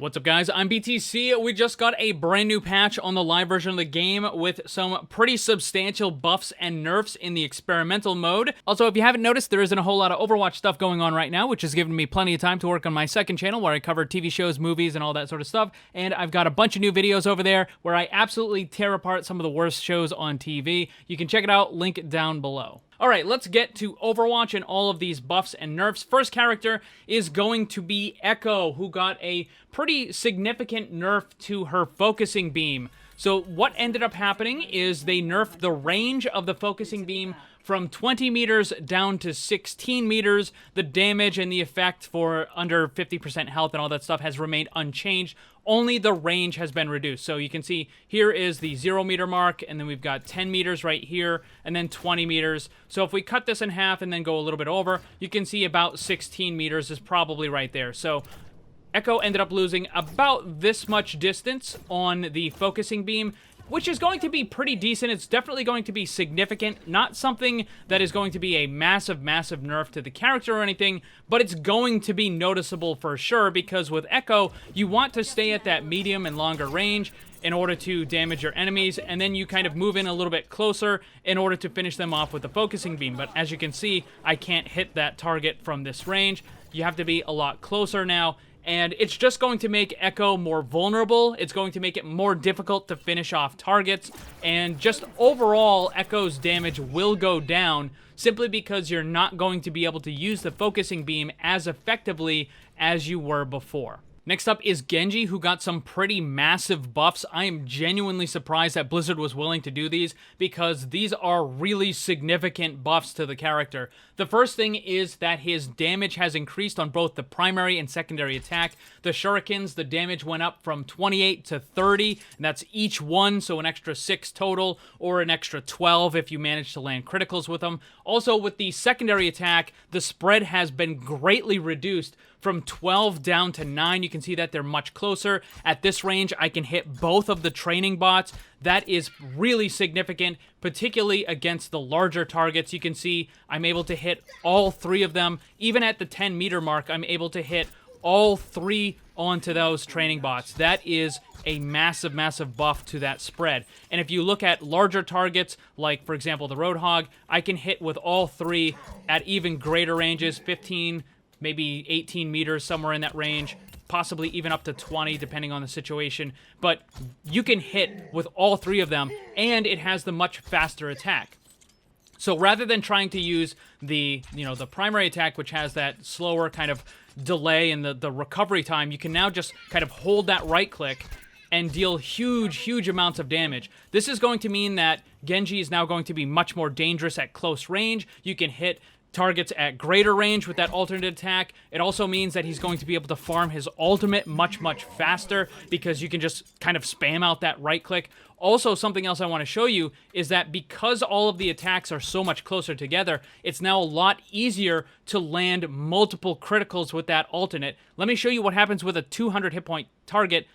What's up, guys? I'm BTC. We just got a brand new patch on the live version of the game with some pretty substantial buffs and nerfs in the experimental mode. Also, if you haven't noticed, there isn't a whole lot of Overwatch stuff going on right now, which has given me plenty of time to work on my second channel where I cover TV shows, movies, and all that sort of stuff. And I've got a bunch of new videos over there where I absolutely tear apart some of the worst shows on TV. You can check it out, link down below. Alright, let's get to Overwatch and all of these buffs and nerfs. First character is going to be Ekko, who got a pretty significant nerf to her focusing beam. So what ended up happening is they nerfed the range of the focusing beam from 20 meters down to 16 meters. The damage and the effect for under 50% health and all that stuff has remained unchanged. Only the range has been reduced. So you can see here is the 0 meter mark, and then we've got 10 meters right here, and then 20 meters. So if we cut this in half and then go a little bit over, you can see about 16 meters is probably right there. So Ekko ended up losing about this much distance on the focusing beam, which is going to be pretty decent. It's definitely going to be significant. Not something that is going to be a massive, massive nerf to the character or anything, but it's going to be noticeable for sure, because with Ekko, you want to stay at that medium and longer range in order to damage your enemies, and then you kind of move in a little bit closer in order to finish them off with the focusing beam. But as you can see, I can't hit that target from this range. You have to be a lot closer now. And it's just going to make Ekko more vulnerable. It's going to make it more difficult to finish off targets. And just overall, Ekko's damage will go down simply because you're not going to be able to use the focusing beam as effectively as you were before. Next up is Genji, who got some pretty massive buffs. I am genuinely surprised that Blizzard was willing to do these, because these are really significant buffs to the character. The first thing is that his damage has increased on both the primary and secondary attack. The shurikens, the damage went up from 28 to 30, and that's each one, so an extra 6 total, or an extra 12 if you manage to land criticals with them. Also, with the secondary attack, the spread has been greatly reduced from 12 down to 9. You can see that they're much closer. At this range, I can hit both of the training bots. That is really significant, particularly against the larger targets. You can see I'm able to hit all 3 of them. Even at the 10 meter mark, I'm able to hit all 3 onto those training bots. That is a massive, massive buff to that spread. And if you look at larger targets, like, for example, the Roadhog, I can hit with all 3 at even greater ranges, 15, maybe 18 meters, somewhere in that range, possibly even up to 20, depending on the situation. But you can hit with all 3 of them, and it has the much faster attack. So rather than trying to use the primary attack, which has that slower kind of delay in the recovery time, you can now just kind of hold that right click and deal huge, huge amounts of damage. This is going to mean that Genji is now going to be much more dangerous at close range. You can hit targets at greater range with that alternate attack. It also means that he's going to be able to farm his ultimate much, much faster, because you can just kind of spam out that right click. Also, something else I want to show you is that because all of the attacks are so much closer together, it's now a lot easier to land multiple criticals with that alternate. Let me show you what happens with a 200 hit point target.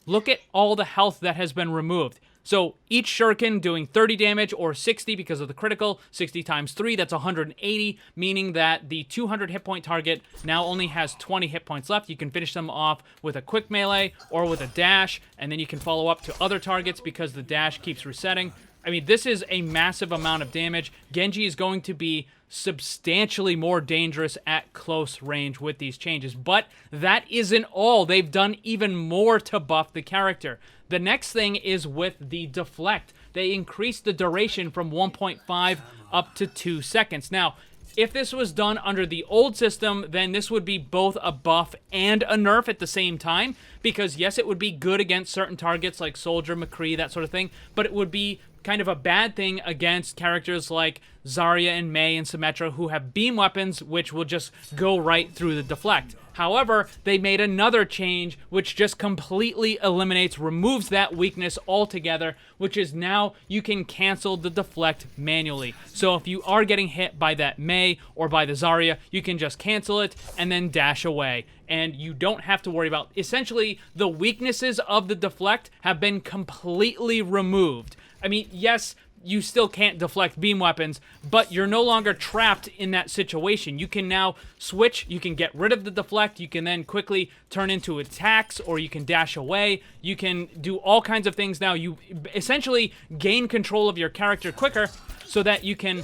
Look at all the health that has been removed. So each shuriken doing 30 damage, or 60 because of the critical. 60 times 3, that's 180, meaning that the 200 hit point target now only has 20 hit points left. You can finish them off with a quick melee or with a dash, and then you can follow up to other targets because the dash keeps resetting. I mean, this is a massive amount of damage. Genji is going to be substantially more dangerous at close range with these changes. But that isn't all. They've done even more to buff the character. The next thing is with the Deflect. They increased the duration from 1.5 up to 2 seconds. Now, if this was done under the old system, then this would be both a buff and a nerf at the same time, because yes, it would be good against certain targets like Soldier, McCree, that sort of thing, but it would be kind of a bad thing against characters like Zarya and Mei and Symmetra, who have beam weapons which will just go right through the Deflect. However, they made another change which just completely removes that weakness altogether, which is now you can cancel the Deflect manually. So if you are getting hit by that Mei or by the Zarya, you can just cancel it and then dash away. And you don't have to worry about, essentially, the weaknesses of the Deflect have been completely removed. I mean, yes, you still can't deflect beam weapons, but you're no longer trapped in that situation. You can now switch, you can get rid of the deflect, you can then quickly turn into attacks, or you can dash away. You can do all kinds of things now. You essentially gain control of your character quicker so that you can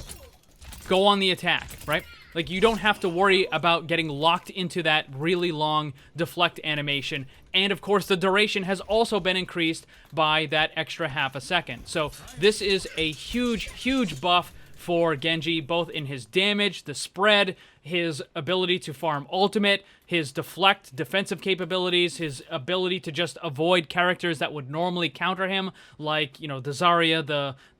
go on the attack, right? Like, you don't have to worry about getting locked into that really long deflect animation. And, of course, the duration has also been increased by that extra half a second. So this is a huge, huge buff for Genji, both in his damage, the spread, his ability to farm ultimate, his deflect defensive capabilities, his ability to just avoid characters that would normally counter him, like, you know, the Zarya,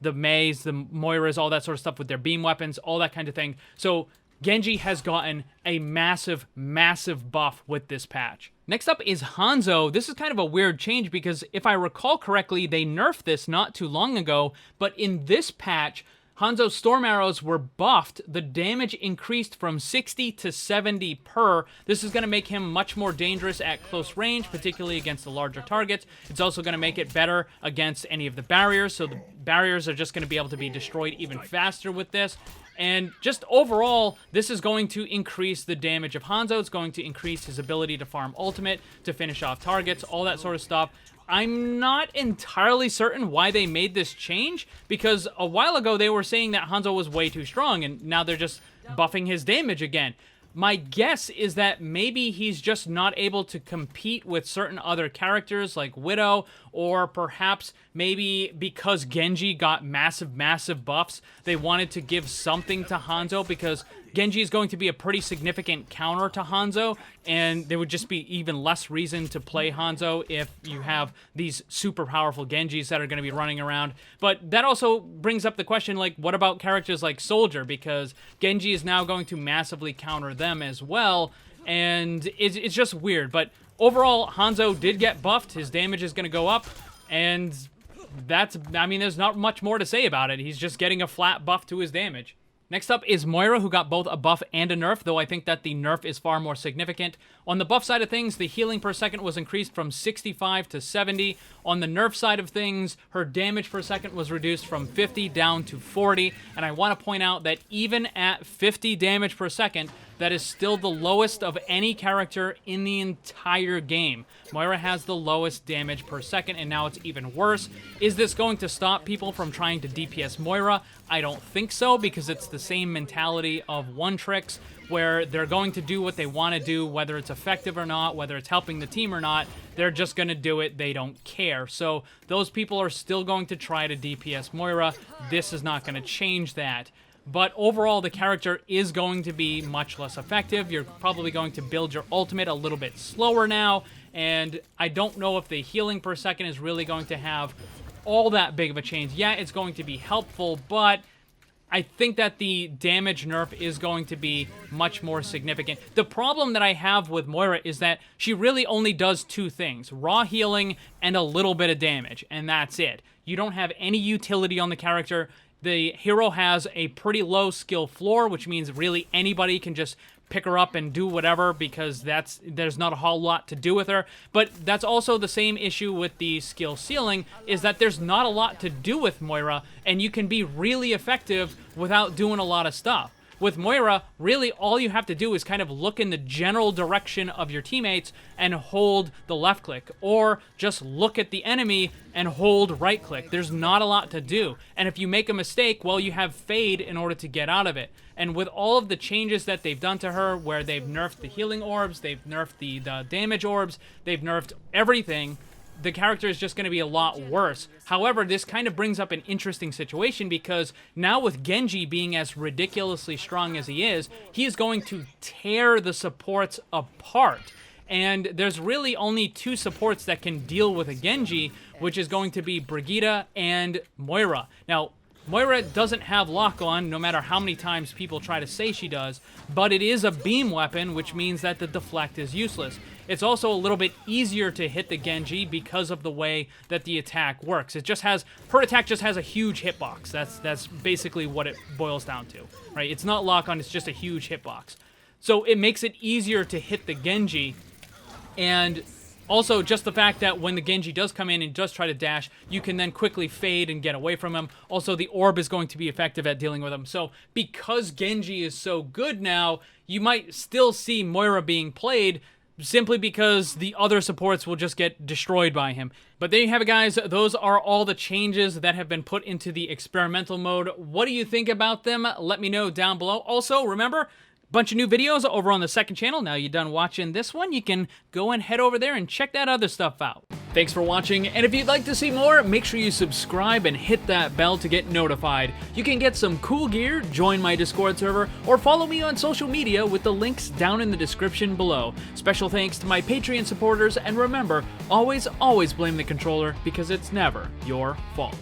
the Meis, the Moiras, all that sort of stuff with their beam weapons, all that kind of thing. So Genji has gotten a massive, massive buff with this patch. Next up is Hanzo. This is kind of a weird change because if I recall correctly, they nerfed this not too long ago, but in this patch, Hanzo's storm arrows were buffed. The damage increased from 60 to 70 per. This is going to make him much more dangerous at close range, particularly against the larger targets. It's also going to make it better against any of the barriers, so the barriers are just going to be able to be destroyed even faster with this. And just overall, this is going to increase the damage of Hanzo. It's going to increase his ability to farm ultimate, to finish off targets, all that sort of stuff. I'm not entirely certain why they made this change, because a while ago they were saying that Hanzo was way too strong, and now they're just buffing his damage again. My guess is that maybe he's just not able to compete with certain other characters like Widow, or perhaps maybe because Genji got massive, massive buffs, they wanted to give something to Hanzo, because Genji is going to be a pretty significant counter to Hanzo, and there would just be even less reason to play Hanzo if you have these super powerful Genjis that are going to be running around. But that also brings up the question, like, what about characters like Soldier? Because Genji is now going to massively counter them as well, and it's just weird. But overall, Hanzo did get buffed. His damage is going to go up, and that's, I mean, there's not much more to say about it. He's just getting a flat buff to his damage. Next up is Moira, who got both a buff and a nerf, though I think that the nerf is far more significant. On the buff side of things, the healing per second was increased from 65 to 70. On the nerf side of things, her damage per second was reduced from 50 down to 40. And I want to point out that even at 50 damage per second, that is still the lowest of any character in the entire game. Moira has the lowest damage per second, and now it's even worse. Is this going to stop people from trying to DPS Moira? I don't think so, because it's the same mentality of one-tricks, where they're going to do what they want to do, whether it's effective or not, whether it's helping the team or not. They're just going to do it. They don't care. So those people are still going to try to DPS Moira. This is not going to change that. But overall, the character is going to be much less effective. You're probably going to build your ultimate a little bit slower now, and I don't know if the healing per second is really going to have all that big of a change. Yeah, it's going to be helpful, but I think that the damage nerf is going to be much more significant. The problem that I have with Moira is that she really only does two things: raw healing and a little bit of damage, and that's it. You don't have any utility on the character. The hero has a pretty low skill floor, which means really anybody can just pick her up and do whatever, because there's not a whole lot to do with her. But that's also the same issue with the skill ceiling, is that there's not a lot to do with Moira, and you can be really effective without doing a lot of stuff. With Moira, really all you have to do is kind of look in the general direction of your teammates and hold the left click, or just look at the enemy and hold right click. There's not a lot to do. And if you make a mistake, well, you have fade in order to get out of it. And with all of the changes that they've done to her, where they've nerfed the healing orbs, they've nerfed the damage orbs, they've nerfed everything, the character is just going to be a lot worse. However, this kind of brings up an interesting situation, because now with Genji being as ridiculously strong as he is going to tear the supports apart. And there's really only two supports that can deal with a Genji, which is going to be Brigitte and Moira. Now, Moira doesn't have lock-on, no matter how many times people try to say she does, but it is a beam weapon, which means that the deflect is useless. It's also a little bit easier to hit the Genji because of the way that the attack works. It just has, her attack just has a huge hitbox. That's basically what it boils down to, right? It's not lock-on, it's just a huge hitbox. So it makes it easier to hit the Genji, and Also, just the fact that when the Genji does come in and does try to dash, you can then quickly fade and get away from him. Also, the orb is going to be effective at dealing with him. So because Genji is so good now, you might still see Moira being played simply because the other supports will just get destroyed by him. But there you have it, guys. Those are all the changes that have been put into the experimental mode. What do you think about them? Let me know down below. Also, remember, bunch of new videos over on the second channel. Now you're done watching this one, you can go and head over there and check that other stuff out. Thanks for watching, and if you'd like to see more, make sure you subscribe and hit that bell to get notified. You can get some cool gear, join my Discord server, or follow me on social media with the links down in the description below. Special thanks to my Patreon supporters, and remember, always blame the controller because it's never your fault.